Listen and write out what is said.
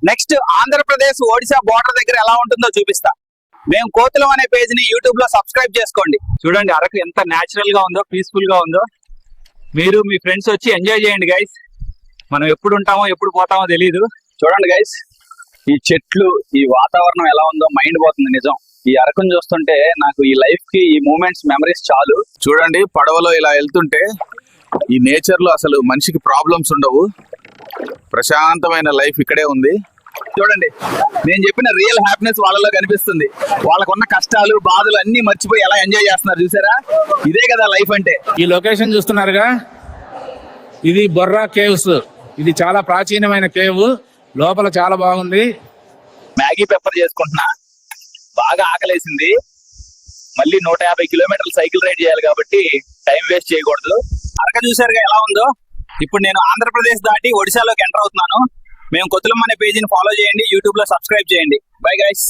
Next Andhra Pradesh Odisha border దగ్గర ఎలా ఉంటుందో చూపిస్తా. మేము కోతులం అనే పేజ్ ని యూట్యూబ్ లో సబ్స్క్రైబ్ చేసుకోండి. చూడండి అరకు ఎంత న్యాచురల్ గా ఉందో, పీస్ఫుల్ గా ఉందో. మీరు మీ ఫ్రెండ్స్ వచ్చి ఎంజాయ్ చేయండి గైస్. మనం ఎప్పుడు ఉంటామో ఎప్పుడు పోతామో తెలియదు. చూడండి గైస్, ఈ చెట్లు, ఈ వాతావరణం ఎలా ఉందో మైండ్ పోతుంది నిజం. ఈ అరకును చూస్తుంటే నాకు ఈ లైఫ్ కి ఈ మూమెంట్స్, మెమరీస్ చాలు. చూడండి పడవలో ఇలా వెళ్తుంటే ఈ నేచర్ లో అసలు మనిషికి ప్రాబ్లమ్స్ ఉండవు. ప్రశాంతమైన లైఫ్ ఇక్కడే ఉంది. చూడండి, నేను చెప్పిన రియల్ హ్యాపీనెస్ వాళ్ళలో కనిపిస్తుంది. వాళ్ళకున్న కష్టాలు, బాధలు అన్ని మర్చిపోయి ఎలా ఎంజాయ్ చేస్తున్నారు చూసారా? ఇదే కదా లైఫ్ అంటే. ఈ లొకేషన్ చూస్తున్నారుగా, ఇది బొర్రా కేవ్స్. ఇది చాలా ప్రాచీనమైన కేవ్. లోపల చాలా బాగుంది. మ్యాగీ పెప్పర్ చేసుకుంటున్నా, బాగా ఆకలేసింది. మళ్ళీ 150 కిలోమీటర్లు సైకిల్ రైడ్ చేయాలి కాబట్టి టైం వేస్ట్ చేయకూడదు. అరక చూసారుగా ఎలా ఉందో. ఇప్పుడు నేను ఆంధ్రప్రదేశ్ దాటి ఒడిశాలోకి ఎంటర్ అవుతున్నాను. మేము కొత్తలం అనే పేజీని ఫాలో చేయండి, యూట్యూబ్ లో సబ్స్క్రైబ్ చేయండి. Bye guys.